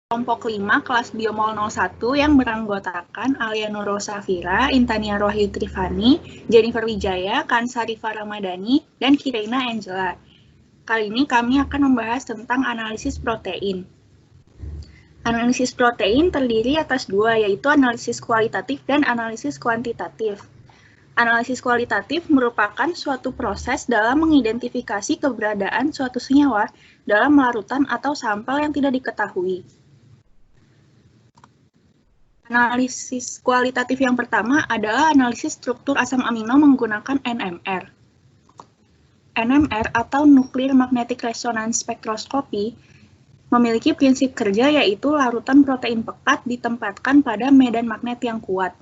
kelompok 5 kelas Biomol 01 yang beranggotakan Alia Nurul Safira, Intania Rohyu Trifani, Jennifer Wijaya, Kansa Rifa Ramadhani, dan Kirena Angela. Kali ini kami akan membahas tentang analisis protein. Analisis protein terdiri atas dua, yaitu analisis kualitatif dan analisis kuantitatif. Analisis kualitatif merupakan suatu proses dalam mengidentifikasi keberadaan suatu senyawa dalam larutan atau sampel yang tidak diketahui. Analisis kualitatif yang pertama adalah analisis struktur asam amino menggunakan NMR. NMR atau Nuclear Magnetic Resonance Spectroscopy memiliki prinsip kerja yaitu larutan protein pekat ditempatkan pada medan magnet yang kuat.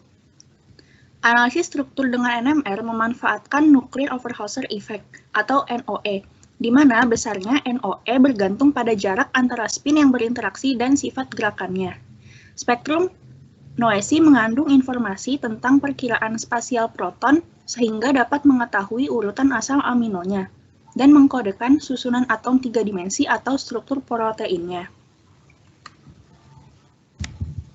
Analisis struktur dengan NMR memanfaatkan Nuclear Overhauser Effect atau NOE, di mana besarnya NOE bergantung pada jarak antara spin yang berinteraksi dan sifat gerakannya. Spektrum noesi mengandung informasi tentang perkiraan spasial proton sehingga dapat mengetahui urutan asam aminonya dan mengkodekan susunan atom 3 dimensi atau struktur proteinnya.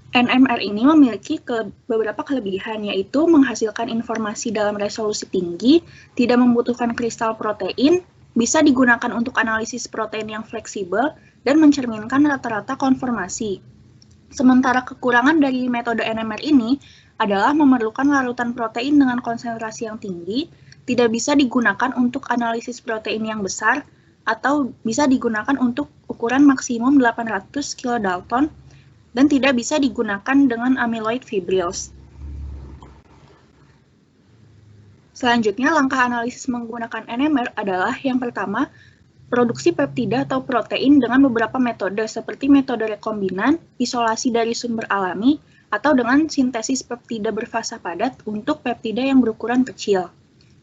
NMR ini memiliki beberapa kelebihan, yaitu menghasilkan informasi dalam resolusi tinggi, tidak membutuhkan kristal protein, bisa digunakan untuk analisis protein yang fleksibel, dan mencerminkan rata-rata konformasi. Sementara kekurangan dari metode NMR ini adalah memerlukan larutan protein dengan konsentrasi yang tinggi, tidak bisa digunakan untuk analisis protein yang besar, atau bisa digunakan untuk ukuran maksimum 800 kilodalton, dan tidak bisa digunakan dengan amyloid fibrils. Selanjutnya, langkah analisis menggunakan NMR adalah yang pertama, produksi peptida atau protein dengan beberapa metode seperti metode rekombinan, isolasi dari sumber alami, atau dengan sintesis peptida berfasa padat untuk peptida yang berukuran kecil.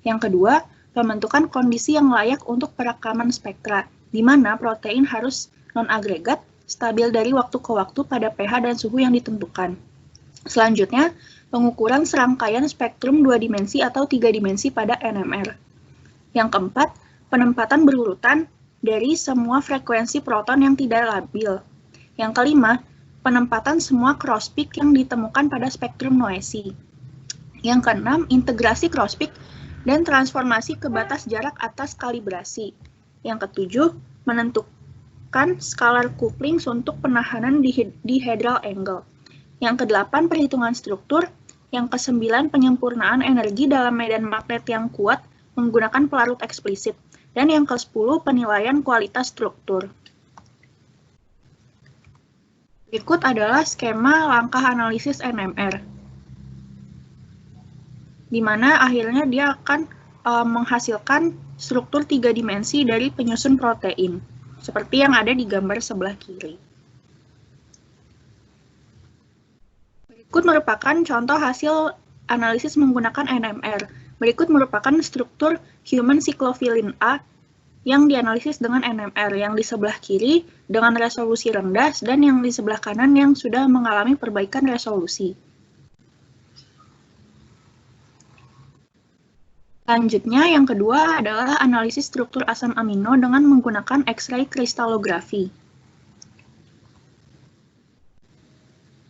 Yang kedua, pembentukan kondisi yang layak untuk perekaman spektra, di mana protein harus non-agregat, stabil dari waktu ke waktu pada pH dan suhu yang ditentukan. Selanjutnya, pengukuran serangkaian spektrum 2 dimensi atau 3 dimensi pada NMR. Yang keempat, penempatan berurutan dari semua frekuensi proton yang tidak labil. Yang kelima, penempatan semua cross-peak yang ditemukan pada spektrum noesi. Yang keenam, integrasi cross-peak dan transformasi ke batas jarak atas kalibrasi. Yang ketujuh, menentukan scalar couplings untuk penahanan dihedral angle. Yang kedelapan, perhitungan struktur. Yang kesembilan, penyempurnaan energi dalam medan magnet yang kuat menggunakan pelarut eksplisit. Dan yang ke-10, penilaian kualitas struktur. Berikut adalah skema langkah analisis NMR, di mana akhirnya dia akan menghasilkan struktur 3 dimensi dari penyusun protein, seperti yang ada di gambar sebelah kiri. Berikut merupakan contoh hasil analisis menggunakan NMR. Berikut merupakan struktur human cyclophilin A yang dianalisis dengan NMR, yang di sebelah kiri dengan resolusi rendah dan yang di sebelah kanan yang sudah mengalami perbaikan resolusi. Selanjutnya, yang kedua adalah analisis struktur asam amino dengan menggunakan X-ray kristallografi.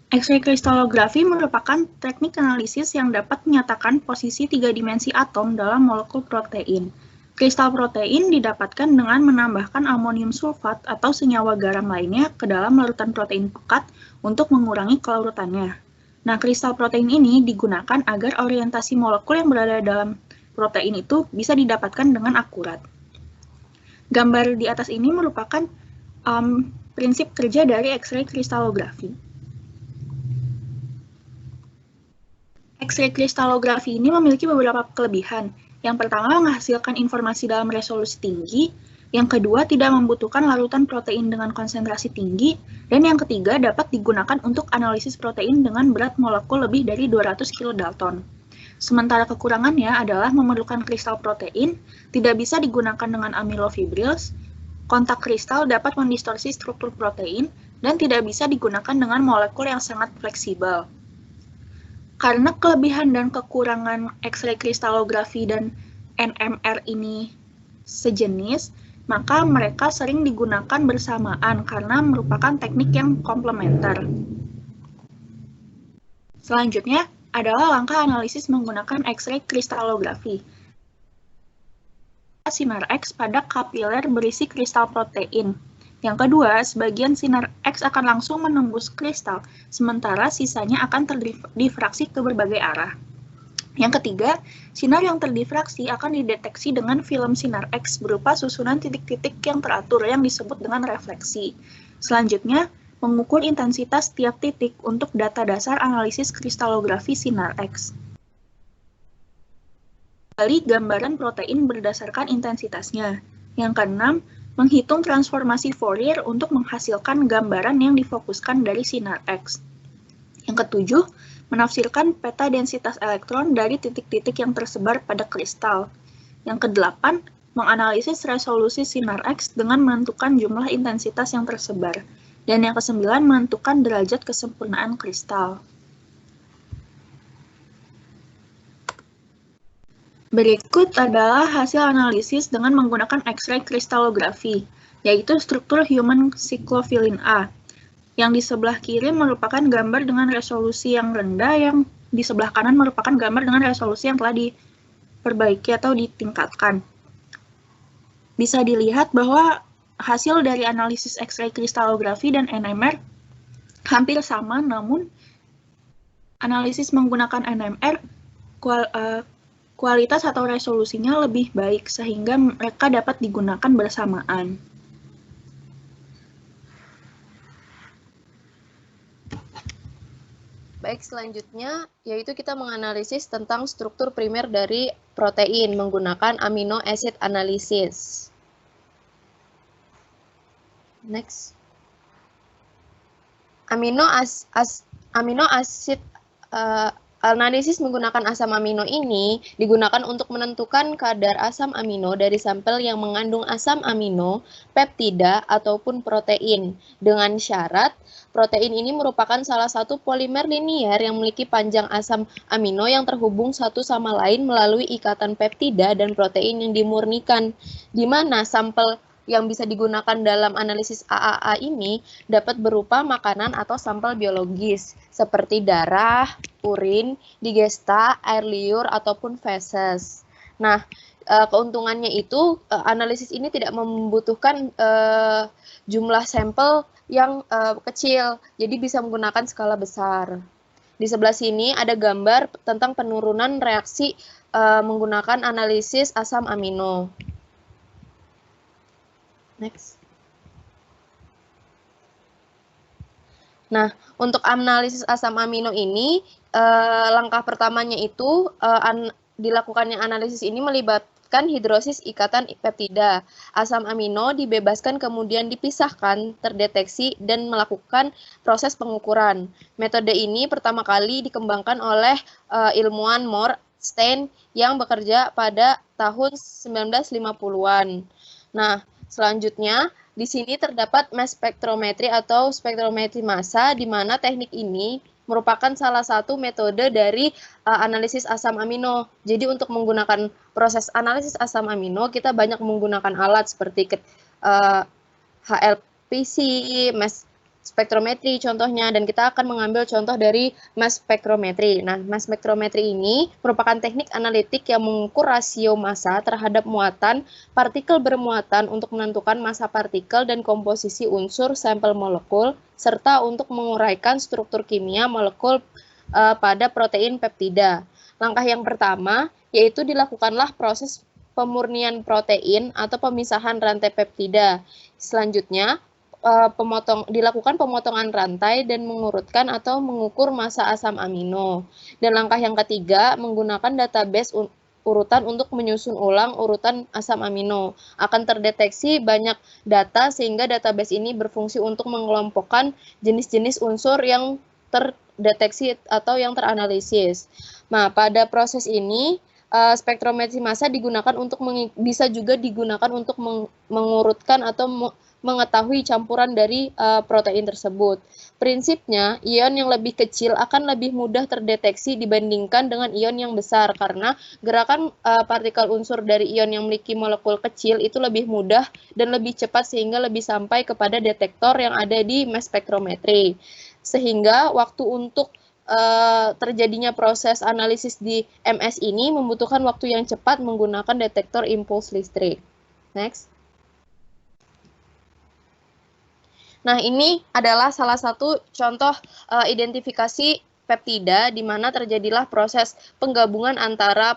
X-ray kristallografi merupakan teknik analisis yang dapat menyatakan posisi 3 dimensi atom dalam molekul protein. Kristal protein didapatkan dengan menambahkan amonium sulfat atau senyawa garam lainnya ke dalam larutan protein pekat untuk mengurangi kelarutannya. Nah, kristal protein ini digunakan agar orientasi molekul yang berada dalam protein itu bisa didapatkan dengan akurat. Gambar di atas ini merupakan prinsip kerja dari X-ray kristallografi. X-ray kristallografi ini memiliki beberapa kelebihan. Yang pertama, menghasilkan informasi dalam resolusi tinggi. Yang kedua, tidak membutuhkan larutan protein dengan konsentrasi tinggi. Dan yang ketiga, dapat digunakan untuk analisis protein dengan berat molekul lebih dari 200 kilodalton. Sementara kekurangannya adalah memerlukan kristal protein, tidak bisa digunakan dengan amylofibrils, kontak kristal dapat mendistorsi struktur protein, dan tidak bisa digunakan dengan molekul yang sangat fleksibel. Karena kelebihan dan kekurangan X-ray kristallografi dan NMR ini sejenis, maka mereka sering digunakan bersamaan karena merupakan teknik yang komplementer. Selanjutnya adalah langkah analisis menggunakan X-ray kristalografi. Sinar X pada kapiler berisi kristal protein. Yang kedua, sebagian sinar X akan langsung menembus kristal, sementara sisanya akan terdifraksi ke berbagai arah. Yang ketiga, sinar yang terdifraksi akan dideteksi dengan film sinar X berupa susunan titik-titik yang teratur yang disebut dengan refleksi. Selanjutnya, mengukur intensitas tiap titik untuk data dasar analisis kristalografi sinar X. Kembali gambaran protein berdasarkan intensitasnya. Yang keenam, menghitung transformasi Fourier untuk menghasilkan gambaran yang difokuskan dari sinar X. Yang ketujuh, menafsirkan peta densitas elektron dari titik-titik yang tersebar pada kristal. Yang kedelapan, menganalisis resolusi sinar X dengan menentukan jumlah intensitas yang tersebar. Dan yang kesembilan, menentukan derajat kesempurnaan kristal. Berikut adalah hasil analisis dengan menggunakan X-ray kristalografi, yaitu struktur human cyclophilin A. Yang di sebelah kiri merupakan gambar dengan resolusi yang rendah, yang di sebelah kanan merupakan gambar dengan resolusi yang telah diperbaiki atau ditingkatkan. Bisa dilihat bahwa hasil dari analisis X-ray kristalografi dan NMR hampir sama, namun analisis menggunakan NMR kualitas atau resolusinya lebih baik sehingga mereka dapat digunakan bersamaan. Baik, selanjutnya yaitu kita menganalisis tentang struktur primer dari protein menggunakan amino acid analysis. Next. Amino acid analisis menggunakan asam amino ini digunakan untuk menentukan kadar asam amino dari sampel yang mengandung asam amino, peptida, ataupun protein. Dengan syarat, protein ini merupakan salah satu polimer linier yang memiliki panjang asam amino yang terhubung satu sama lain melalui ikatan peptida dan protein yang dimurnikan, di mana sampel yang bisa digunakan dalam analisis AAA ini dapat berupa makanan atau sampel biologis, seperti darah, urin, digesta, air liur, ataupun feses. Nah, keuntungannya itu, analisis ini tidak membutuhkan jumlah sampel yang kecil, jadi bisa menggunakan skala besar. Di sebelah sini ada gambar tentang penurunan reaksi menggunakan analisis asam amino. Next. Nah, untuk analisis asam amino ini, langkah pertamanya itu dilakukannya analisis ini melibatkan hidrosis ikatan peptida. Asam amino dibebaskan kemudian dipisahkan, terdeteksi, dan melakukan proses pengukuran. Metode ini pertama kali dikembangkan oleh ilmuwan Stein yang bekerja pada tahun 1950-an. Nah, selanjutnya, di sini terdapat mass spektrometri atau spektrometri massa, di mana teknik ini merupakan salah satu metode dari analisis asam amino. Jadi untuk menggunakan proses analisis asam amino, kita banyak menggunakan alat seperti HLPC, mass spektrometri contohnya, dan kita akan mengambil contoh dari mass spektrometri. Nah, mass spektrometri ini merupakan teknik analitik yang mengukur rasio massa terhadap muatan partikel bermuatan untuk menentukan massa partikel dan komposisi unsur sampel molekul, serta untuk menguraikan struktur kimia molekul pada protein peptida. Langkah yang pertama yaitu dilakukanlah proses pemurnian protein atau pemisahan rantai peptida. Selanjutnya, dilakukan pemotongan rantai dan mengurutkan atau mengukur massa asam amino. Dan langkah yang ketiga, menggunakan database urutan untuk menyusun ulang urutan asam amino. Akan terdeteksi banyak data sehingga database ini berfungsi untuk mengelompokkan jenis-jenis unsur yang terdeteksi atau yang teranalisis. Nah, pada proses ini, spektrometri massa digunakan untuk bisa juga digunakan untuk mengurutkan atau mengetahui campuran dari protein tersebut. Prinsipnya, ion yang lebih kecil akan lebih mudah terdeteksi dibandingkan dengan ion yang besar karena gerakan partikel unsur dari ion yang memiliki molekul kecil itu lebih mudah dan lebih cepat sehingga lebih sampai kepada detektor yang ada di mass spectrometry. Sehingga waktu untuk terjadinya proses analisis di MS ini membutuhkan waktu yang cepat menggunakan detektor impuls listrik. Next. Nah, ini adalah salah satu contoh identifikasi peptida di mana terjadilah proses penggabungan antara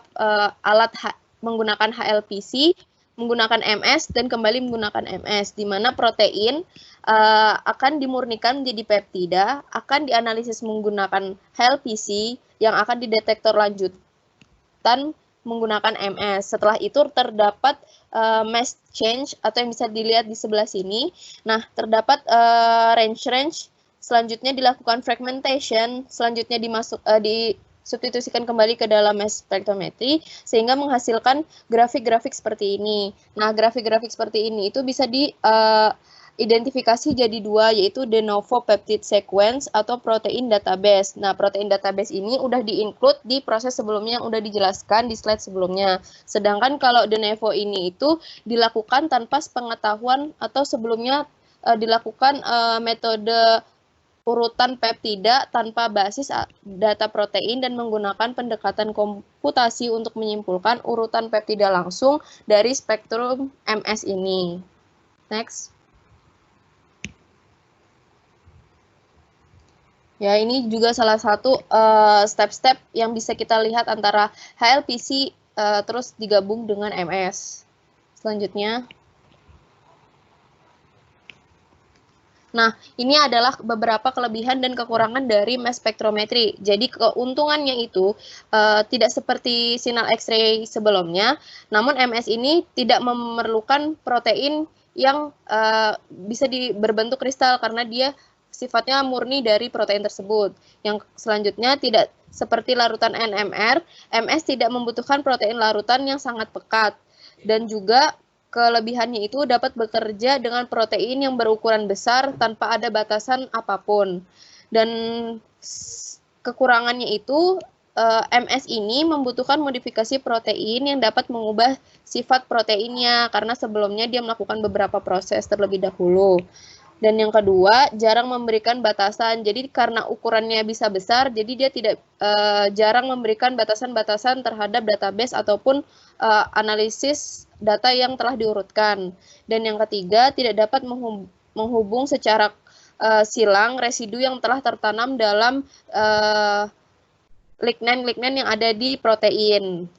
alat menggunakan HLPC, menggunakan MS, dan kembali menggunakan MS, di mana protein akan dimurnikan menjadi peptida, akan dianalisis menggunakan HLPC yang akan didetektor lanjutan menggunakan MS. Setelah itu terdapat mass change atau yang bisa dilihat di sebelah sini. Nah, terdapat range. Selanjutnya dilakukan fragmentation, selanjutnya disubstitusikan kembali ke dalam mass spectrometry sehingga menghasilkan grafik-grafik seperti ini. Nah, grafik-grafik seperti ini itu bisa identifikasi jadi dua, yaitu de novo peptide sequence atau protein database. Nah, protein database ini udah di-include di proses sebelumnya yang udah dijelaskan di slide sebelumnya. Sedangkan kalau de novo ini itu dilakukan tanpa sepengetahuan atau sebelumnya dilakukan metode urutan peptida tanpa basis data protein dan menggunakan pendekatan komputasi untuk menyimpulkan urutan peptida langsung dari spektrum MS ini. Next. Ya, ini juga salah satu step-step yang bisa kita lihat antara HLPC terus digabung dengan MS. Selanjutnya. Nah, ini adalah beberapa kelebihan dan kekurangan dari mass spectrometry. Jadi, keuntungannya itu tidak seperti sinyal X-ray sebelumnya, namun MS ini tidak memerlukan protein yang bisa berbentuk kristal karena dia sifatnya murni dari protein tersebut. Yang selanjutnya tidak seperti larutan NMR, MS tidak membutuhkan protein larutan yang sangat pekat. Dan juga kelebihannya itu dapat bekerja dengan protein yang berukuran besar tanpa ada batasan apapun. Dan kekurangannya itu MS ini membutuhkan modifikasi protein yang dapat mengubah sifat proteinnya karena sebelumnya dia melakukan beberapa proses terlebih dahulu. Dan yang kedua, jarang memberikan batasan. Jadi karena ukurannya bisa besar, jadi dia tidak jarang memberikan batasan-batasan terhadap database ataupun analisis data yang telah diurutkan. Dan yang ketiga, tidak dapat menghubung secara silang residu yang telah tertanam dalam lignan-lignan yang ada di protein.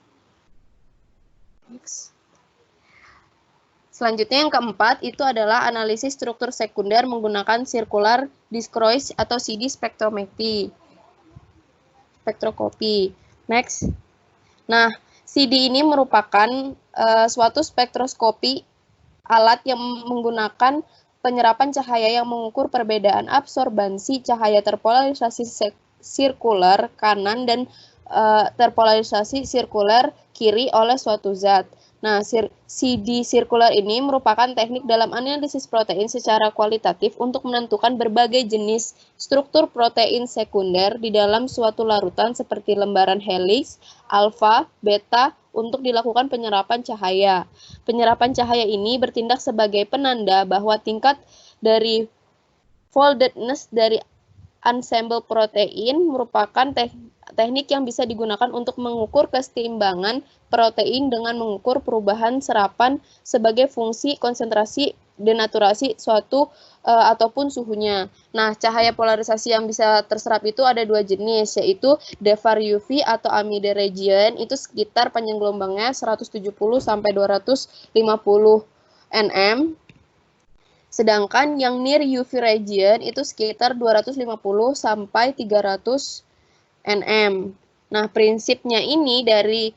Next. Selanjutnya yang keempat itu adalah analisis struktur sekunder menggunakan circular dischroice atau CD spektrometri. Next. Nah, CD ini merupakan suatu spektroskopi alat yang menggunakan penyerapan cahaya yang mengukur perbedaan absorbansi cahaya terpolarisasi sirkular kanan dan terpolarisasi sirkular kiri oleh suatu zat. Nah, CD sirkular ini merupakan teknik dalam analisis protein secara kualitatif untuk menentukan berbagai jenis struktur protein sekunder di dalam suatu larutan seperti lembaran helix, alfa, beta untuk dilakukan penyerapan cahaya. Penyerapan cahaya ini bertindak sebagai penanda bahwa tingkat dari foldedness dari ensemble protein merupakan teknik yang bisa digunakan untuk mengukur keseimbangan protein dengan mengukur perubahan serapan sebagai fungsi konsentrasi denaturasi suatu ataupun suhunya. Nah, cahaya polarisasi yang bisa terserap itu ada dua jenis, yaitu DEFAR UV atau amide region, itu sekitar panjang gelombangnya 170 sampai 250 nm. Sedangkan yang near UV region itu sekitar 250 sampai 300 nm. Nah, prinsipnya ini dari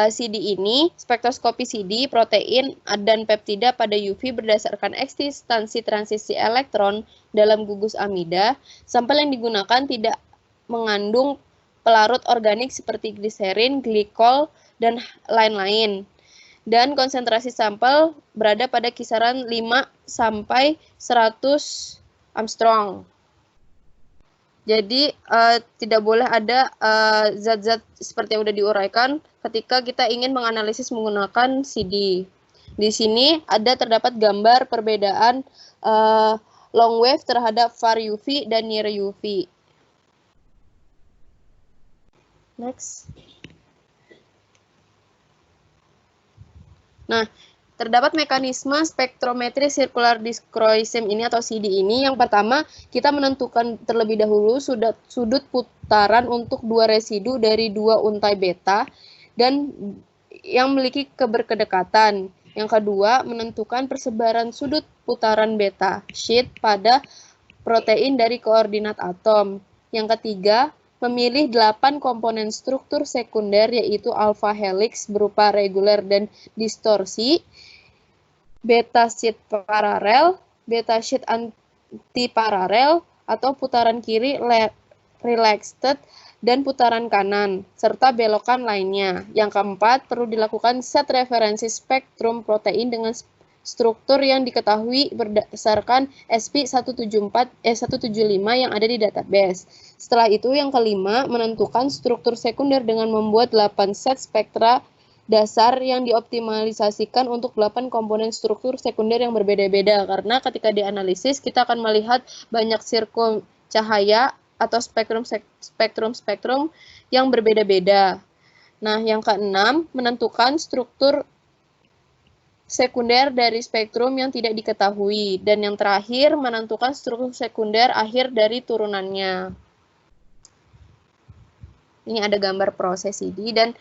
CD ini, spektroskopi CD, protein, dan peptida pada UV berdasarkan eksistensi transisi elektron dalam gugus amida. Sampel yang digunakan tidak mengandung pelarut organik seperti gliserin, glikol, dan lain-lain. dan konsentrasi sampel berada pada kisaran 5 sampai 100 Armstrong. Jadi tidak boleh ada zat-zat seperti yang sudah diuraikan ketika kita ingin menganalisis menggunakan CD. Di sini terdapat gambar perbedaan long wave terhadap far UV dan near UV. Next. Nah, terdapat mekanisme spektrometri circular dichroism ini atau CD ini. Yang pertama, kita menentukan terlebih dahulu sudut putaran untuk dua residu dari dua untai beta dan yang memiliki keberkedekatan. Yang kedua, menentukan persebaran sudut putaran beta sheet pada protein dari koordinat atom. Yang ketiga, memilih 8 komponen struktur sekunder yaitu alpha helix berupa reguler dan distorsi, beta sheet paralel, beta sheet antiparalel atau putaran kiri relaxed dan putaran kanan, serta belokan lainnya. Yang keempat, perlu dilakukan set referensi spektrum protein dengan struktur yang diketahui berdasarkan SP175 yang ada di database. Setelah itu, yang kelima, menentukan struktur sekunder dengan membuat 8 set spektra dasar yang dioptimalisasikan untuk 8 komponen struktur sekunder yang berbeda-beda. Karena ketika dianalisis, kita akan melihat banyak sirkum cahaya atau spektrum-spektrum yang berbeda-beda. Nah, yang keenam, menentukan struktur sekunder dari spektrum yang tidak diketahui. Dan yang terakhir, menentukan struktur sekunder akhir dari turunannya. Ini ada gambar proses CD dan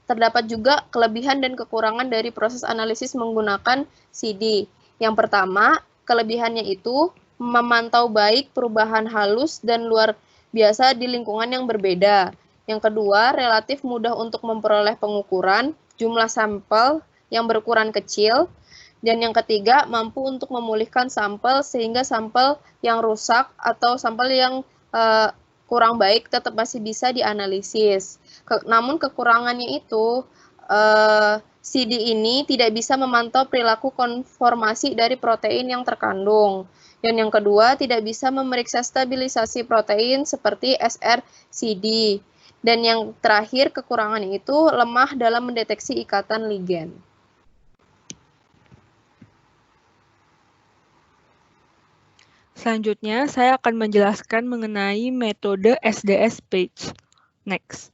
terdapat juga kelebihan dan kekurangan dari proses analisis menggunakan CD. Yang pertama, kelebihannya itu memantau baik perubahan halus dan luar biasa di lingkungan yang berbeda. Yang kedua, relatif mudah untuk memperoleh pengukuran jumlah sampel yang berukuran kecil. Dan yang ketiga, mampu untuk memulihkan sampel sehingga sampel yang rusak atau sampel yang kurang baik tetap masih bisa dianalisis. Namun kekurangannya itu, CD ini tidak bisa memantau perilaku konformasi dari protein yang terkandung. Dan yang kedua, tidak bisa memeriksa stabilisasi protein seperti SRCD. Dan yang terakhir, kekurangannya itu lemah dalam mendeteksi ikatan ligen. Selanjutnya, saya akan menjelaskan mengenai metode SDS-PAGE. Next.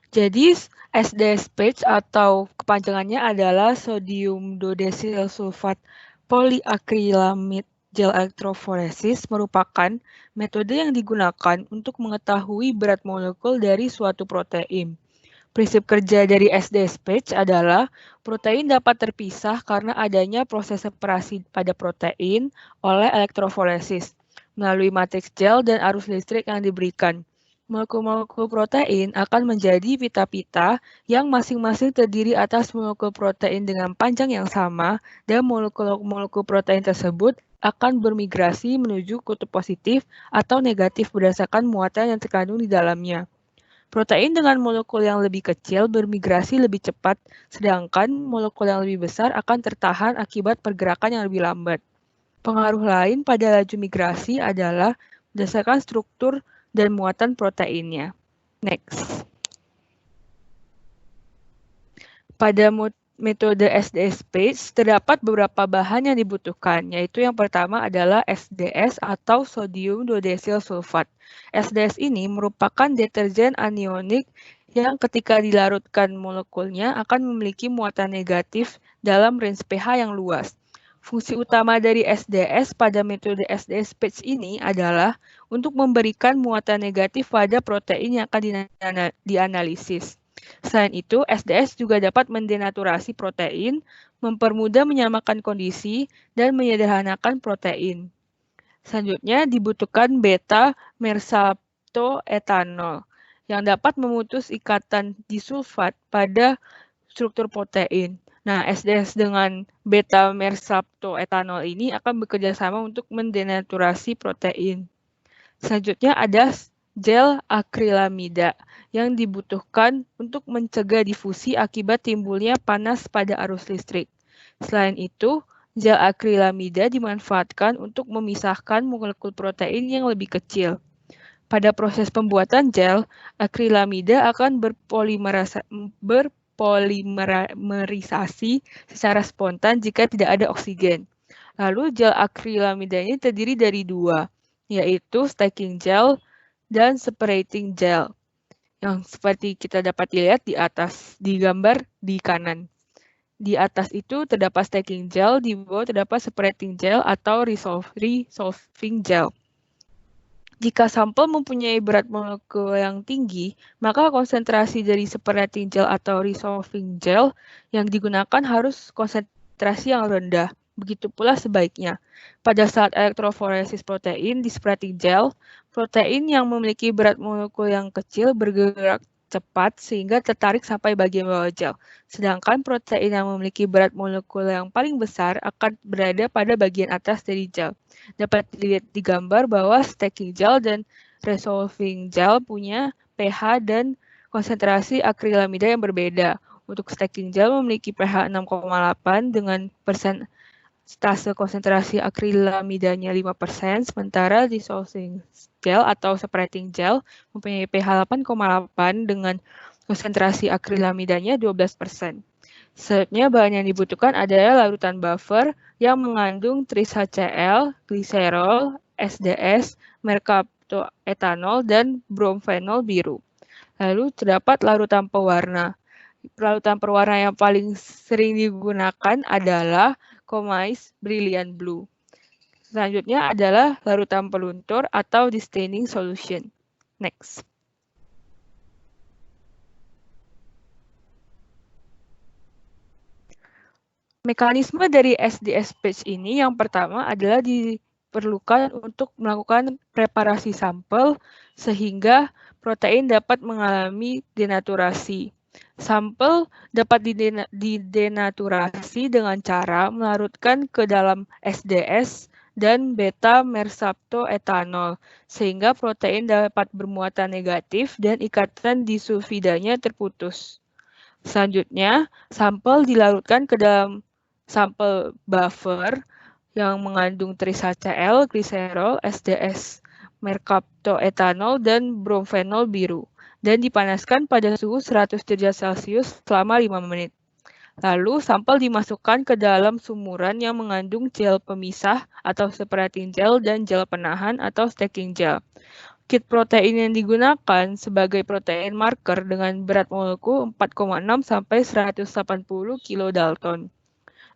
Jadi, SDS-PAGE atau kepanjangannya adalah sodium dodecyl sulfat polyacrylamide gel electrophoresis merupakan metode yang digunakan untuk mengetahui berat molekul dari suatu protein. Prinsip kerja dari SDS-PAGE adalah protein dapat terpisah karena adanya proses separasi pada protein oleh elektroforesis melalui matriks gel dan arus listrik yang diberikan. Molekul-molekul protein akan menjadi pita-pita yang masing-masing terdiri atas molekul protein dengan panjang yang sama dan molekul-molekul protein tersebut akan bermigrasi menuju kutub positif atau negatif berdasarkan muatan yang terkandung di dalamnya. Protein dengan molekul yang lebih kecil bermigrasi lebih cepat, sedangkan molekul yang lebih besar akan tertahan akibat pergerakan yang lebih lambat. Pengaruh lain pada laju migrasi adalah berdasarkan struktur dan muatan proteinnya. Next. Pada metode SDS-PAGE terdapat beberapa bahan yang dibutuhkan, yaitu yang pertama adalah SDS atau sodium dodecyl sulfat. SDS ini merupakan deterjen anionik yang ketika dilarutkan molekulnya akan memiliki muatan negatif dalam range pH yang luas. Fungsi utama dari SDS pada metode SDS-PAGE ini adalah untuk memberikan muatan negatif pada protein yang akan dianalisis. Selain itu, SDS juga dapat mendenaturasi protein, mempermudah menyamakan kondisi, dan menyederhanakan protein. Selanjutnya, dibutuhkan beta-mersaptoetanol yang dapat memutus ikatan disulfat pada struktur protein. Nah, SDS dengan beta-mersaptoetanol ini akan bekerja sama untuk mendenaturasi protein. Selanjutnya ada gel akrilamida yang dibutuhkan untuk mencegah difusi akibat timbulnya panas pada arus listrik. Selain itu, gel akrilamida dimanfaatkan untuk memisahkan molekul protein yang lebih kecil. Pada proses pembuatan gel, akrilamida akan berpolimerisasi secara spontan jika tidak ada oksigen. Lalu gel akrilamida ini terdiri dari dua, yaitu stacking gel dan separating gel, yang seperti kita dapat lihat di atas, di gambar di kanan. Di atas itu terdapat stacking gel, di bawah terdapat separating gel atau resolving gel. Jika sampel mempunyai berat molekul yang tinggi, maka konsentrasi dari separating gel atau resolving gel yang digunakan harus konsentrasi yang rendah. Begitu pula sebaiknya. Pada saat elektroforesis protein di separating gel, protein yang memiliki berat molekul yang kecil bergerak cepat sehingga tertarik sampai bagian bawah gel. Sedangkan protein yang memiliki berat molekul yang paling besar akan berada pada bagian atas dari gel. Dapat dilihat di gambar bahwa stacking gel dan resolving gel punya pH dan konsentrasi akrilamida yang berbeda. Untuk stacking gel memiliki pH 6,8 dengan persentase konsentrasi akrilamidanya 5%, sementara resolving gel atau separating gel mempunyai pH 8,8 dengan konsentrasi akrilamidanya 12%. Selanjutnya, bahan yang dibutuhkan adalah larutan buffer yang mengandung tris-HCl, gliserol, SDS, mercaptoetanol, dan bromfenol biru. Lalu terdapat larutan pewarna. Larutan pewarna yang paling sering digunakan adalah Comais Brilliant Blue. Selanjutnya adalah larutan peluntur atau distaining solution. Next. Mekanisme dari SDS batch ini yang pertama adalah diperlukan untuk melakukan preparasi sampel sehingga protein dapat mengalami denaturasi. Sampel dapat didenaturasi dengan cara melarutkan ke dalam SDS dan beta-mersaptoetanol, sehingga protein dapat bermuatan negatif dan ikatan disulfidanya terputus. Selanjutnya, sampel dilarutkan ke dalam sampel buffer yang mengandung tris-HCl, gliserol, SDS, mercaptoetanol, dan bromfenol biru, dan dipanaskan pada suhu 100 derajat Celcius selama 5 menit. Lalu, sampel dimasukkan ke dalam sumuran yang mengandung gel pemisah atau separating gel dan gel penahan atau stacking gel. Kit protein yang digunakan sebagai protein marker dengan berat molekul 4,6 sampai 180 kilodalton.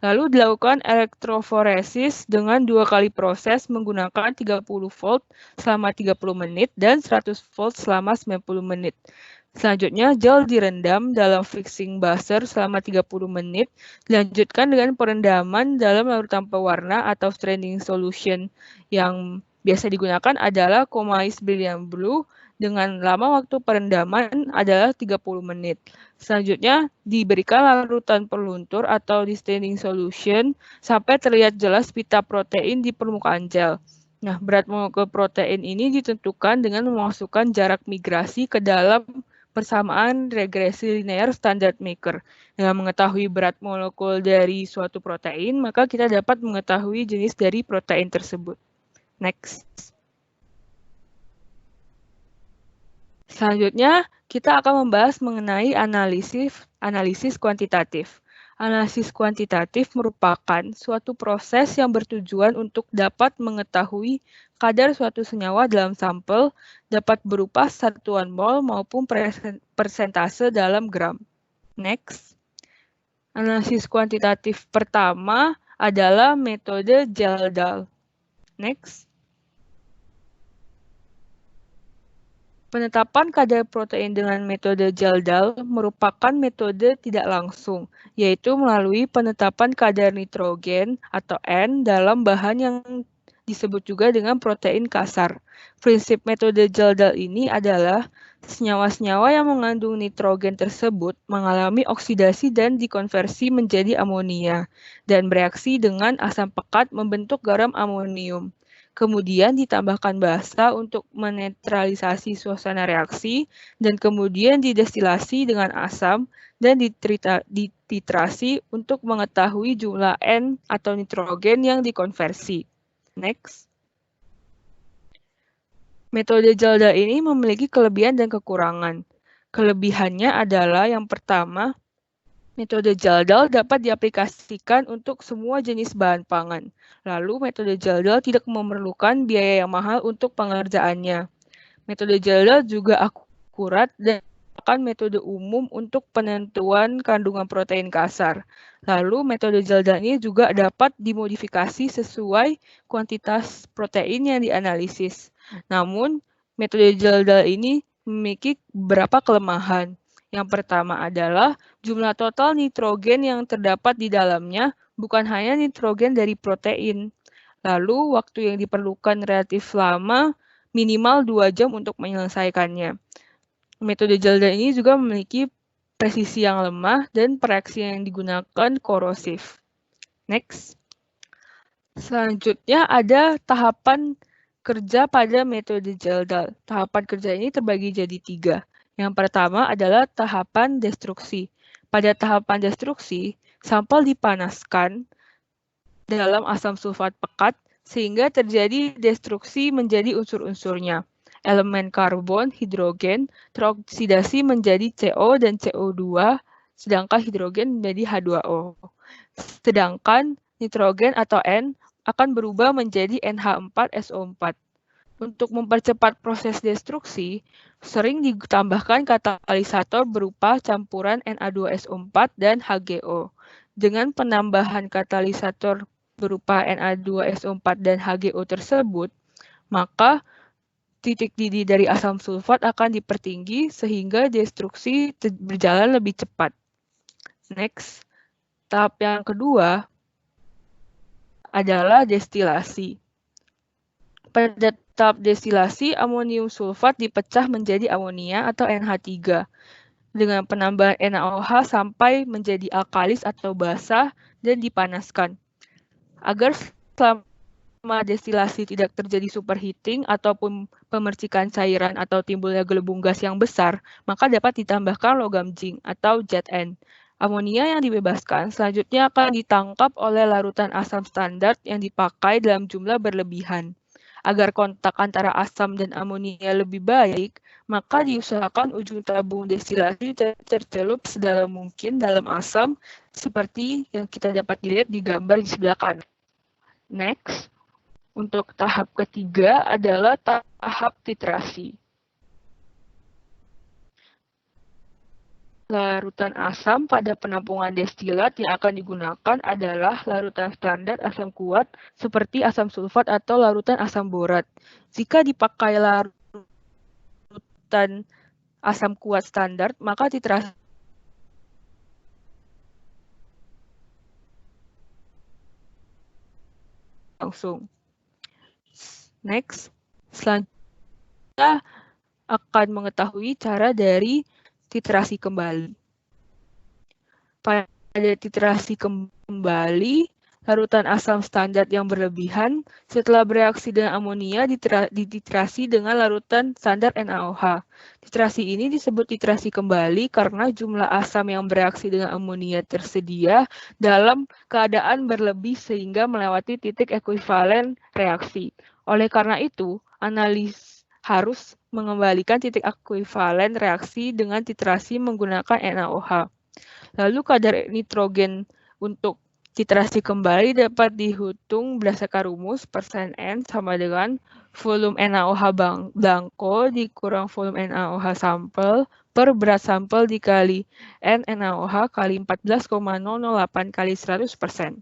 Lalu dilakukan elektroforesis dengan 2 kali proses menggunakan 30 volt selama 30 menit dan 100 volt selama 90 menit. Selanjutnya, gel direndam dalam fixing buzzer selama 30 menit, dilanjutkan dengan perendaman dalam larutan pewarna atau straining solution. Yang biasa digunakan adalah Comais Brilliant Blue dengan lama waktu perendaman adalah 30 menit. Selanjutnya, diberikan larutan peluntur atau distaining solution sampai terlihat jelas pita protein di permukaan gel. Nah, berat molekul protein ini ditentukan dengan memasukkan jarak migrasi ke dalam persamaan regresi linear standard maker. Dengan mengetahui berat molekul dari suatu protein, maka kita dapat mengetahui jenis dari protein tersebut. Next. Selanjutnya, kita akan membahas mengenai analisis kuantitatif. Analisis kuantitatif merupakan suatu proses yang bertujuan untuk dapat mengetahui kadar suatu senyawa dalam sampel dapat berupa satuan mol maupun persentase dalam gram. Next. Analisis kuantitatif pertama adalah metode Geldahl. Next. Penetapan kadar protein dengan metode Geldahl merupakan metode tidak langsung, yaitu melalui penetapan kadar nitrogen atau N dalam bahan yang disebut juga dengan protein kasar. Prinsip metode Geldahl ini adalah senyawa-senyawa yang mengandung nitrogen tersebut mengalami oksidasi dan dikonversi menjadi amonia dan bereaksi dengan asam pekat membentuk garam amonium. kemudian ditambahkan basa untuk menetralisasi suasana reaksi, dan kemudian didestilasi dengan asam dan dititrasi untuk mengetahui jumlah N atau nitrogen yang dikonversi. Next. Metode Jalda ini memiliki kelebihan dan kekurangan. Kelebihannya adalah yang pertama, metode Jaldal dapat diaplikasikan untuk semua jenis bahan pangan. Lalu, metode Jaldal tidak memerlukan biaya yang mahal untuk pengerjaannya. Metode Jaldal juga akurat dan merupakan metode umum untuk penentuan kandungan protein kasar. Lalu, metode Jaldal ini juga dapat dimodifikasi sesuai kuantitas protein yang dianalisis. Namun, metode Jaldal ini memiliki beberapa kelemahan. Yang pertama adalah jumlah total nitrogen yang terdapat di dalamnya bukan hanya nitrogen dari protein. Lalu, waktu yang diperlukan relatif lama, minimal 2 jam untuk menyelesaikannya. Metode Jalda ini juga memiliki presisi yang lemah dan reaksi yang digunakan korosif. Next. Selanjutnya ada tahapan kerja pada metode Jalda. Tahapan kerja ini terbagi jadi 3. Yang pertama adalah tahapan destruksi. Pada tahapan destruksi, sampel dipanaskan dalam asam sulfat pekat sehingga terjadi destruksi menjadi unsur-unsurnya. Elemen karbon, hidrogen teroksidasi menjadi CO dan CO2, sedangkan hidrogen menjadi H2O. Sedangkan nitrogen atau N akan berubah menjadi NH4SO4. Untuk mempercepat proses destruksi, sering ditambahkan katalisator berupa campuran Na2SO4 dan HGO. Dengan penambahan katalisator berupa Na2SO4 dan HGO tersebut, maka titik didih dari asam sulfat akan dipertinggi sehingga destruksi berjalan lebih cepat. Next, tahap yang kedua adalah destilasi. Pada tahap destilasi, amonium sulfat dipecah menjadi amonia atau NH3 dengan penambahan NaOH sampai menjadi alkalis atau basa dan dipanaskan. Agar selama destilasi tidak terjadi superheating ataupun pemercikan cairan atau timbulnya gelembung gas yang besar, maka dapat ditambahkan logam zinc atau Zn. Amonia yang dibebaskan selanjutnya akan ditangkap oleh larutan asam standar yang dipakai dalam jumlah berlebihan. Agar kontak antara asam dan amonia lebih baik, maka diusahakan ujung tabung destilasi tercelup sedalam mungkin dalam asam, seperti yang kita dapat dilihat di gambar di sebelah kanan. Next, untuk tahap ketiga adalah tahap titrasi. Larutan asam pada penampungan destilat yang akan digunakan adalah larutan standar asam kuat seperti asam sulfat atau larutan asam borat. Jika dipakai larutan asam kuat standar, maka titrasi langsung. Next, selanjutnya akan mengetahui cara dari titrasi kembali. Pada titrasi kembali, larutan asam standar yang berlebihan setelah bereaksi dengan amonia dititrasi dengan larutan standar NaOH. Titrasi ini disebut titrasi kembali karena jumlah asam yang bereaksi dengan amonia tersedia dalam keadaan berlebih sehingga melewati titik ekuivalen reaksi. Oleh karena itu, analis harus mengembalikan titik ekuivalen reaksi dengan titrasi menggunakan NaOH. Lalu kadar nitrogen untuk titrasi kembali dapat dihitung berdasarkan rumus persen N sama dengan volume NaOH blanko dikurang volume NaOH sampel per berat sampel dikali N NaOH kali 14,008 kali 100%.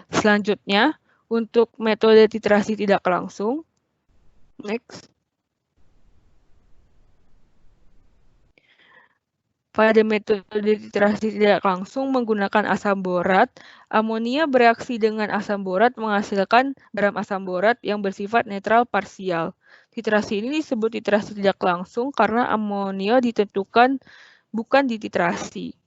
Selanjutnya, untuk metode titrasi tidak langsung, next. Pada metode titrasi tidak langsung menggunakan asam borat, amonia bereaksi dengan asam borat menghasilkan garam asam borat yang bersifat netral parsial. Titrasi ini disebut titrasi tidak langsung karena amonia ditentukan bukan dititrasi.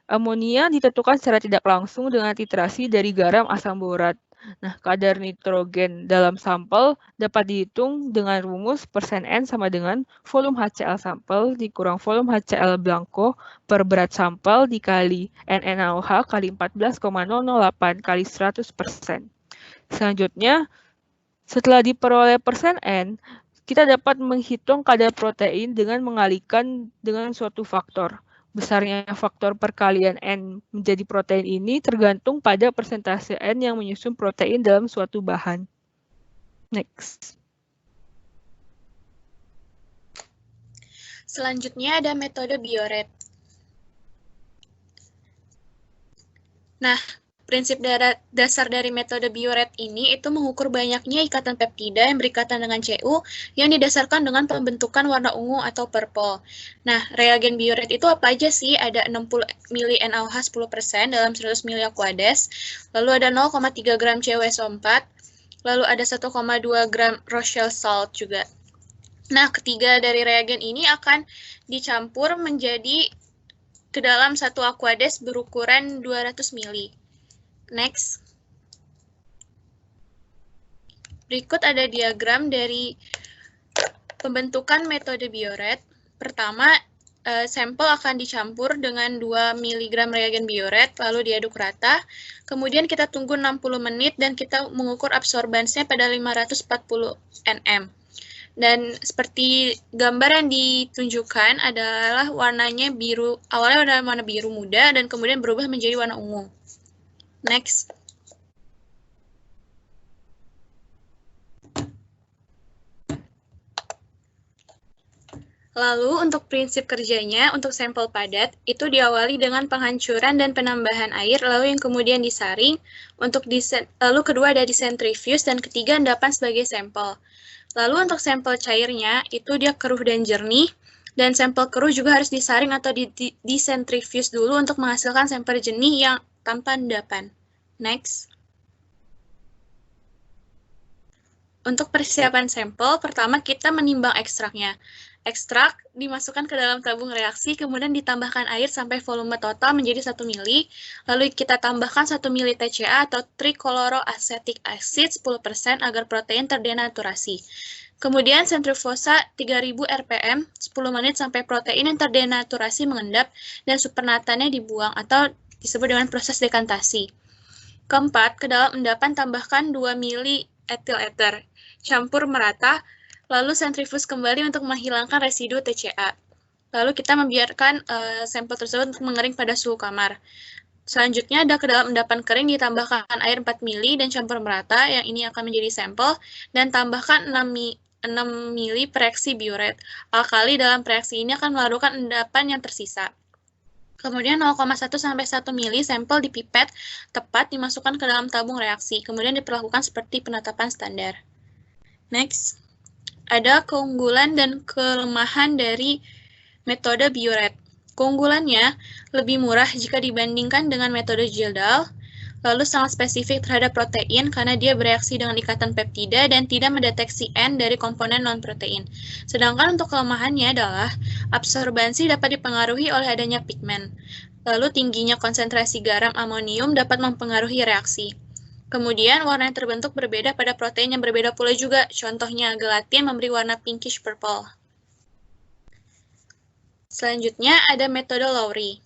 Amonia ditentukan secara tidak langsung dengan titrasi dari garam asam borat. Nah, kadar nitrogen dalam sampel dapat dihitung dengan rumus persen N sama dengan volume HCl sampel dikurang volume HCl blanco per berat sampel dikali NaOH kali 14,008 kali 100%. Selanjutnya, setelah diperoleh persen N, kita dapat menghitung kadar protein dengan mengalihkan dengan suatu faktor. Besarnya faktor perkalian N menjadi protein ini tergantung pada persentase N yang menyusun protein dalam suatu bahan. Next. Selanjutnya ada metode Biuret. Nah, prinsip dasar dari metode Biuret ini itu mengukur banyaknya ikatan peptida yang berikatan dengan CU yang didasarkan dengan pembentukan warna ungu atau purple. Nah, reagen Biuret itu apa aja sih? Ada 60 mili NaOH 10% dalam 100 mili Aquades, lalu ada 0,3 gram CuSO4, lalu ada 1,2 gram Rochelle salt juga. Nah, ketiga dari reagen ini akan dicampur menjadi ke dalam satu Aquades berukuran 200 mili. Next. Berikut ada diagram dari pembentukan metode Biuret. Pertama, sampel akan dicampur dengan 2 mg reagen Biuret, lalu diaduk rata. Kemudian kita tunggu 60 menit dan kita mengukur absorbansinya pada 540 nm. Dan seperti gambar yang ditunjukkan adalah warnanya biru, awalnya warna biru muda dan kemudian berubah menjadi warna ungu. Next. Lalu untuk prinsip kerjanya, untuk sampel padat, itu diawali dengan penghancuran dan penambahan air, lalu yang kemudian disaring, lalu kedua ada disentrifuge, dan ketiga endapan sebagai sampel. Lalu untuk sampel cairnya, itu dia keruh dan jernih, dan sampel keruh juga harus disaring atau disentrifuge dulu untuk menghasilkan sampel jernih yang tanpa endapan. Next. Untuk persiapan sampel, pertama kita menimbang ekstraknya. Ekstrak dimasukkan ke dalam tabung reaksi, kemudian ditambahkan air sampai volume total menjadi 1 mili, lalu kita tambahkan 1 mili TCA atau trichloroacetic acid 10% agar protein terdenaturasi. Kemudian sentrifusa 3000 rpm 10 menit sampai protein yang terdenaturasi mengendap dan supernatannya dibuang atau disebut dengan proses dekantasi. Keempat, ke dalam endapan tambahkan 2 mili etil ether, campur merata, lalu sentrifuge kembali untuk menghilangkan residu TCA. Lalu kita membiarkan sampel tersebut untuk mengering pada suhu kamar. Selanjutnya ada ke dalam endapan kering ditambahkan air 4 mili dan campur merata, yang ini akan menjadi sampel, dan tambahkan 6 mili pereaksi Biuret. Alkali dalam pereaksi ini akan melakukan endapan yang tersisa. Kemudian 0,1 sampai 1 mili sampel dipipet tepat dimasukkan ke dalam tabung reaksi. Kemudian diperlakukan seperti penetapan standar. Next. Ada keunggulan dan kelemahan dari metode Biuret. Keunggulannya lebih murah jika dibandingkan dengan metode Gildahl, lalu sangat spesifik terhadap protein karena dia bereaksi dengan ikatan peptida dan tidak mendeteksi N dari komponen non-protein. Sedangkan untuk kelemahannya adalah absorbansi dapat dipengaruhi oleh adanya pigmen. Lalu tingginya konsentrasi garam amonium dapat mempengaruhi reaksi. Kemudian warna yang terbentuk berbeda pada protein yang berbeda pula juga. Contohnya gelatin memberi warna pinkish purple. Selanjutnya ada metode Lowry.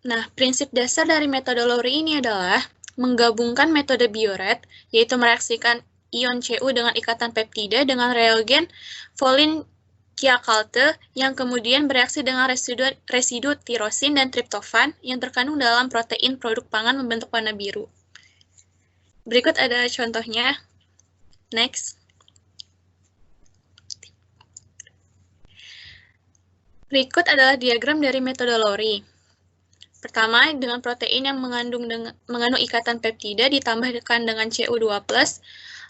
Nah, prinsip dasar dari metode Lowry ini adalah menggabungkan metode Biuret, yaitu mereaksikan ion Cu dengan ikatan peptida dengan reagen Folin Kiakalte yang kemudian bereaksi dengan residu tirosin dan triptofan yang terkandung dalam protein produk pangan membentuk warna biru. Berikut ada contohnya. Next. Berikut adalah diagram dari metode Lowry. Pertama, dengan protein yang mengandung ikatan peptida ditambahkan dengan Cu2+,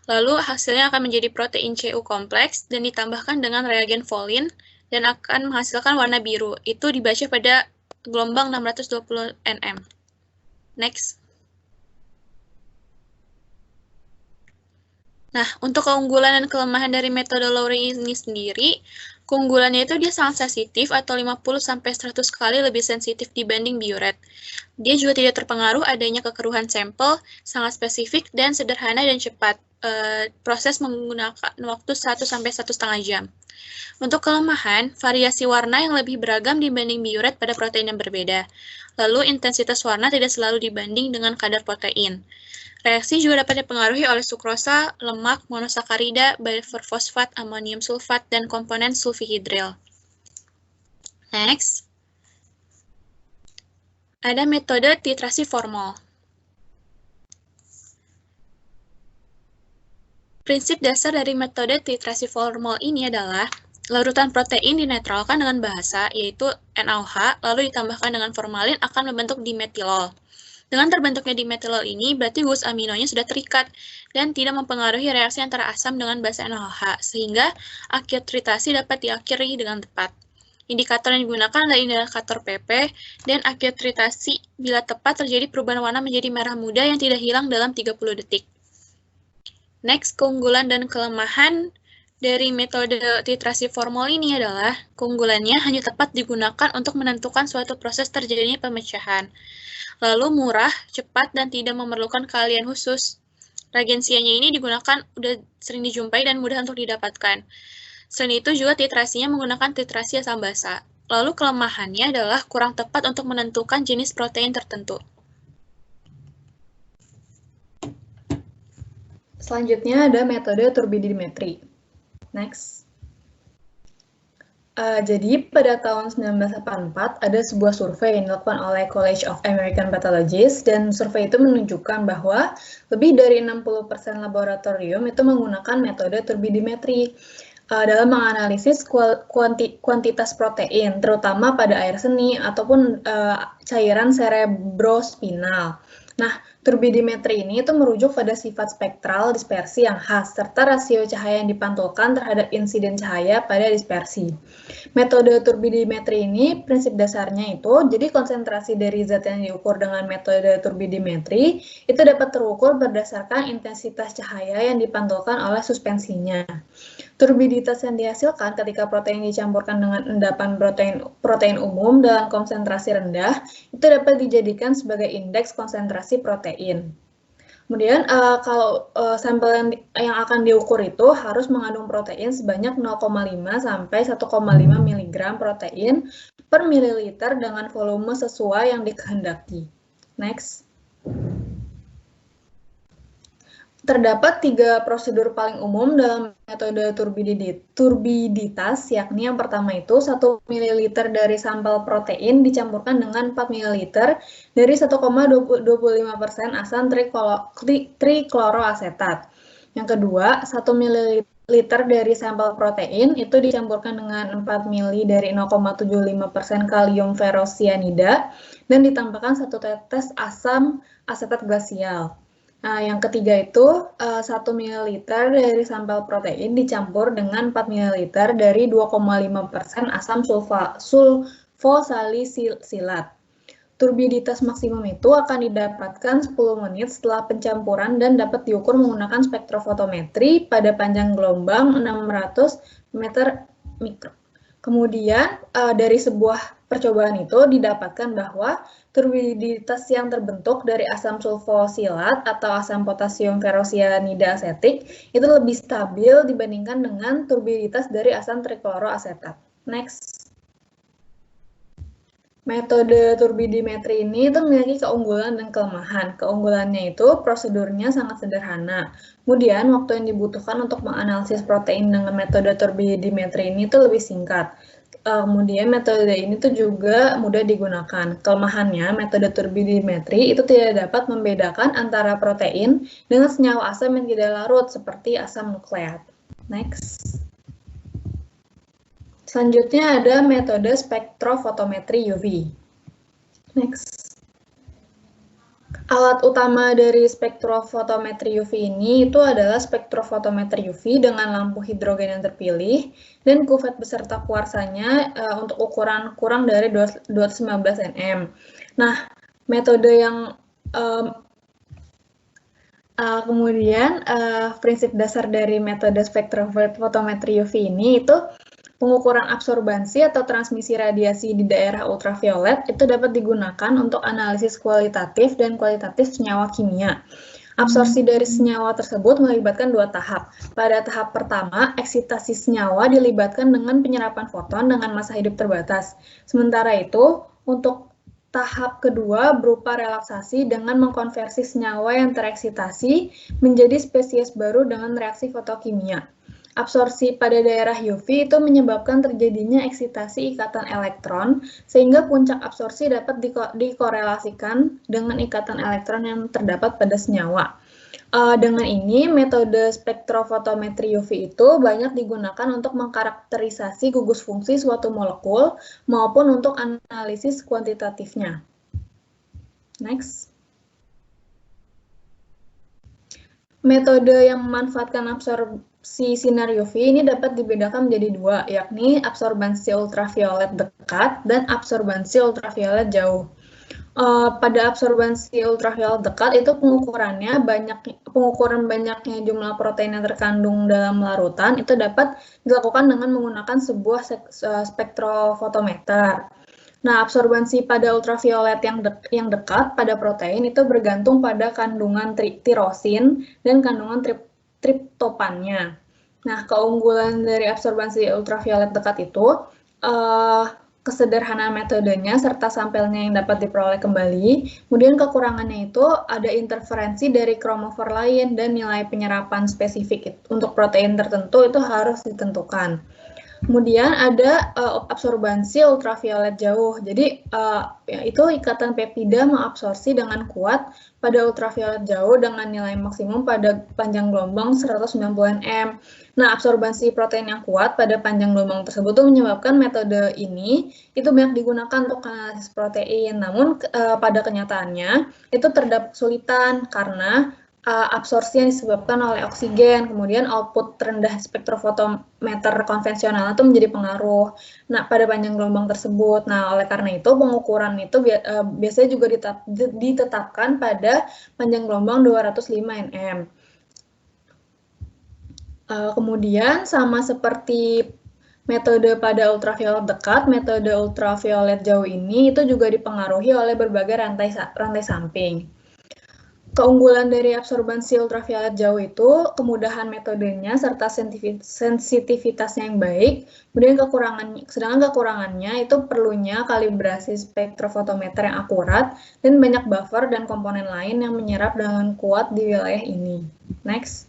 lalu hasilnya akan menjadi protein Cu kompleks dan ditambahkan dengan reagen Folin dan akan menghasilkan warna biru. Itu dibaca pada gelombang 620 nm. Next. Nah, untuk keunggulan dan kelemahan dari metode Lowry ini sendiri, Keunggulannya itu dia sangat sensitif atau 50-100 kali lebih sensitif dibanding bioret. Dia juga tidak terpengaruh adanya kekeruhan sampel, sangat spesifik dan sederhana dan cepat. Proses menggunakan waktu 1-1,5 jam. Untuk kelemahan, variasi warna yang lebih beragam dibanding bioret pada protein yang berbeda. Lalu intensitas warna tidak selalu dibanding dengan kadar protein. Reaksi juga dapat dipengaruhi oleh sukrosa, lemak, monosakarida, bifosfat, amonium sulfat, dan komponen sulfihidril. Next. Ada metode titrasi formol. Prinsip dasar dari metode titrasi formol ini adalah larutan protein dinetralkan dengan bahasa, yaitu NaOH, lalu ditambahkan dengan formalin akan membentuk dimetilol. Dengan terbentuknya dimetilol ini, berarti gugus aminonya sudah terikat dan tidak mempengaruhi reaksi antara asam dengan basa NaOH, sehingga akhir tritasi dapat diakhiri dengan tepat. Indikator yang digunakan adalah indikator PP, dan akhir tritasi bila tepat terjadi perubahan warna menjadi merah muda yang tidak hilang dalam 30 detik. Next, keunggulan dan kelemahan dari metode titrasi formol ini adalah keunggulannya hanya tepat digunakan untuk menentukan suatu proses terjadinya pemecahan. Lalu murah, cepat, dan tidak memerlukan keahlian khusus. Reagensianya ini udah sering dijumpai dan mudah untuk didapatkan. Selain itu juga titrasinya menggunakan titrasi asam basa. Lalu kelemahannya adalah kurang tepat untuk menentukan jenis protein tertentu. Selanjutnya ada metode turbidimetri. Next. Jadi pada tahun 1984 ada sebuah survei yang dilakukan oleh College of American Pathologists, dan survei itu menunjukkan bahwa lebih dari 60% laboratorium itu menggunakan metode turbidimetri dalam menganalisis kuantitas protein, terutama pada air seni ataupun cairan cerebrospinal. Nah, turbidimetri ini itu merujuk pada sifat spektral dispersi yang khas, serta rasio cahaya yang dipantulkan terhadap insiden cahaya pada dispersi. Metode turbidimetri ini, prinsip dasarnya itu, jadi konsentrasi dari zat yang diukur dengan metode turbidimetri, itu dapat terukur berdasarkan intensitas cahaya yang dipantulkan oleh suspensinya. Turbiditas yang dihasilkan ketika protein dicampurkan dengan endapan protein umum dalam konsentrasi rendah, itu dapat dijadikan sebagai indeks konsentrasi protein. Kemudian kalau sampel yang akan diukur itu harus mengandung protein sebanyak 0,5 sampai 1,5 mg protein per mililiter dengan volume sesuai yang dikehendaki. Next. Terdapat 3 prosedur paling umum dalam metode turbiditas, yakni yang pertama itu 1 ml dari sampel protein dicampurkan dengan 4 ml dari 1,25% asam trikloroasetat. Yang kedua, 1 ml dari sampel protein itu dicampurkan dengan 4 ml dari 0,75% kalium ferrosianida dan ditambahkan 1 tetes asam asetat glasial. Nah, yang ketiga itu 1 ml dari sampel protein dicampur dengan 4 ml dari 2,5% asam sulfosalisilat. Turbiditas maksimum itu akan didapatkan 10 menit setelah pencampuran dan dapat diukur menggunakan spektrofotometri pada panjang gelombang 600 meter mikron. Kemudian dari sebuah percobaan itu didapatkan bahwa turbiditas yang terbentuk dari asam sulfosilat atau asam potasium ferrosianida asetik itu lebih stabil dibandingkan dengan turbiditas dari asam trikloroasetat. Next. Metode turbidimetri ini itu memiliki keunggulan dan kelemahan. Keunggulannya itu prosedurnya sangat sederhana. Kemudian waktu yang dibutuhkan untuk menganalisis protein dengan metode turbidimetri ini itu lebih singkat. Kemudian metode ini tuh juga mudah digunakan. Kelemahannya, metode turbidimetri itu tidak dapat membedakan antara protein dengan senyawa asam yang tidak larut seperti asam nukleat. Next. Selanjutnya ada metode spektrofotometri UV. Next. Alat utama dari spektrofotometri UV ini itu adalah spektrofotometri UV dengan lampu hidrogen yang terpilih dan kuvet beserta kuarsanya untuk ukuran kurang dari 215 nm. Nah, metode yang kemudian prinsip dasar dari metode spektrofotometri UV ini itu Pengukuran absorbansi atau transmisi radiasi di daerah ultraviolet itu dapat digunakan untuk analisis kualitatif dan kualitatif senyawa kimia. Absorpsi dari senyawa tersebut melibatkan dua tahap. Pada tahap pertama, eksitasi senyawa dilibatkan dengan penyerapan foton dengan masa hidup terbatas. Sementara itu, untuk tahap kedua berupa relaksasi dengan mengkonversi senyawa yang tereksitasi menjadi spesies baru dengan reaksi fotokimia. Absorpsi pada daerah UV itu menyebabkan terjadinya eksitasi ikatan elektron, sehingga puncak absorpsi dapat dikorelasikan dengan ikatan elektron yang terdapat pada senyawa. Dengan ini, metode spektrofotometri UV itu banyak digunakan untuk mengkarakterisasi gugus fungsi suatu molekul maupun untuk analisis kuantitatifnya. Next. Metode yang memanfaatkan absorpsi sinar UV ini dapat dibedakan menjadi dua, yakni absorbansi ultraviolet dekat dan absorbansi ultraviolet jauh. Pada absorbansi ultraviolet dekat itu pengukuran banyaknya jumlah protein yang terkandung dalam larutan itu dapat dilakukan dengan menggunakan sebuah spektrofotometer. Nah, absorbansi pada ultraviolet yang dekat pada protein itu bergantung pada kandungan tirosin dan kandungan triptopannya. Nah, keunggulan dari absorbansi ultraviolet dekat itu kesederhanaan metodenya serta sampelnya yang dapat diperoleh kembali. Kemudian kekurangannya itu ada interferensi dari kromofor lain dan nilai penyerapan spesifik untuk protein tertentu itu harus ditentukan. Kemudian ada absorbansi ultraviolet jauh. Jadi itu ikatan peptida mengabsorpsi dengan kuat pada ultraviolet jauh dengan nilai maksimum pada panjang gelombang 190 nm. Nah, absorbansi protein yang kuat pada panjang gelombang tersebut menyebabkan metode ini itu banyak digunakan untuk analisis protein. Namun pada kenyataannya itu terdapat kesulitan karena absorpsi yang disebabkan oleh oksigen, kemudian output terendah spektrofotometer konvensional itu menjadi pengaruh. Nah, pada panjang gelombang tersebut. Nah, oleh karena itu pengukuran itu biasanya juga ditetapkan pada panjang gelombang 205 nm. Kemudian sama seperti metode pada ultraviolet dekat, metode ultraviolet jauh ini itu juga dipengaruhi oleh berbagai rantai samping. Keunggulan dari absorbansi ultraviolet jauh itu kemudahan metodenya serta sensitivitasnya yang baik. Kemudian sedangkan kekurangannya itu perlunya kalibrasi spektrofotometer yang akurat dan banyak buffer dan komponen lain yang menyerap dengan kuat di wilayah ini. Next.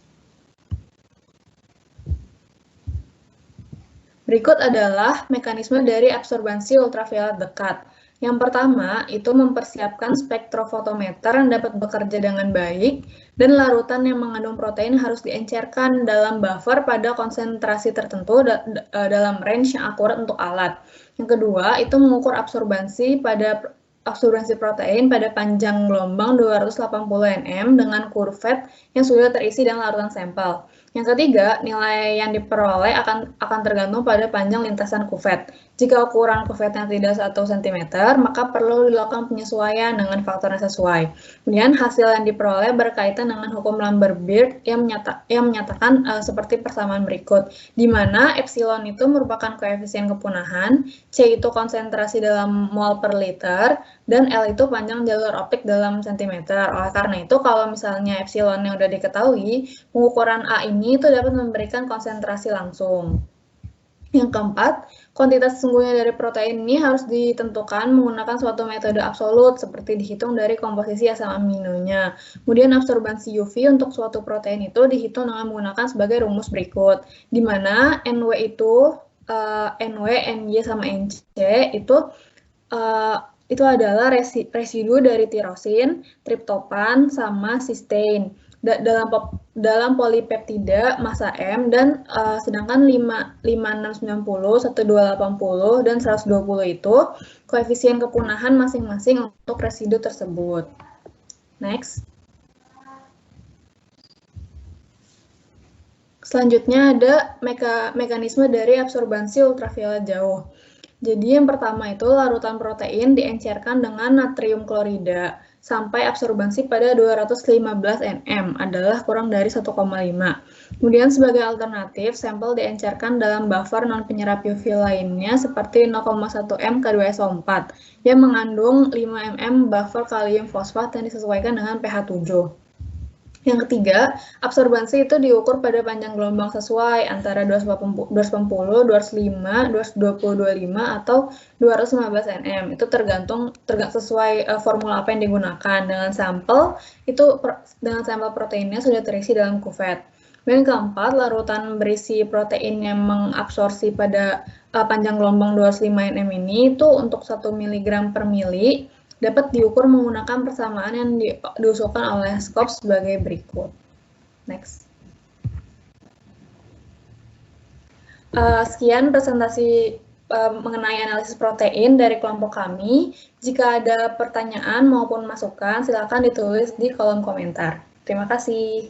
Berikut adalah mekanisme dari absorbansi ultraviolet dekat. Yang pertama, itu mempersiapkan spektrofotometer yang dapat bekerja dengan baik, dan larutan yang mengandung protein harus diencerkan dalam buffer pada konsentrasi tertentu dalam range yang akurat untuk alat. Yang kedua, itu mengukur absorbansi protein pada panjang gelombang 280 nm dengan kurvet yang sudah terisi dalam larutan sampel. Yang ketiga, nilai yang diperoleh akan tergantung pada panjang lintasan kuvet. Jika ukuran kuvetnya tidak 1 cm, maka perlu dilakukan penyesuaian dengan faktor yang sesuai. Kemudian hasil yang diperoleh berkaitan dengan hukum Lambert-Beard yang menyatakan seperti persamaan berikut, di mana epsilon itu merupakan koefisien kepunahan, C itu konsentrasi dalam mol per liter, dan L itu panjang jalur optik dalam sentimeter. Oleh karena itu, kalau misalnya epsilonnya sudah diketahui, pengukuran A ini itu dapat memberikan konsentrasi langsung. Yang keempat, kuantitas sesungguhnya dari protein ini harus ditentukan menggunakan suatu metode absolut seperti dihitung dari komposisi asam aminonya. Kemudian absorbansi UV untuk suatu protein itu dihitung dengan menggunakan sebagai rumus berikut, di mana NW itu NW, NY sama NC itu adalah residu dari tirosin, triptopan, sama sistein. Dalam polipeptida massa M dan sedangkan 5690, 1280 dan 120 itu koefisien kepunahan masing-masing untuk residu tersebut. Next. Selanjutnya ada mekanisme dari absorbansi ultraviolet jauh. Jadi yang pertama itu larutan protein diencerkan dengan natrium klorida. sampai absorbansi pada 215 nm adalah kurang dari 1,5. Kemudian sebagai alternatif, sampel diencerkan dalam buffer non-penyerap UV lainnya seperti 0,1 m K2SO4 yang mengandung 5 mm buffer kalium fosfat yang disesuaikan dengan pH 7. Yang ketiga, absorbansi itu diukur pada panjang gelombang sesuai antara 210, 205, 225, atau 215 nm. Itu tergantung sesuai formula apa yang digunakan. Dengan sampel proteinnya sudah terisi dalam kuvet. Dan keempat, larutan berisi protein yang mengabsorpsi pada panjang gelombang 205 nm ini itu untuk 1 mg per mili dapat diukur menggunakan persamaan yang diusulkan oleh Scopes sebagai berikut. Next. Sekian presentasi mengenai analisis protein dari kelompok kami. Jika ada pertanyaan maupun masukan, silakan ditulis di kolom komentar. Terima kasih.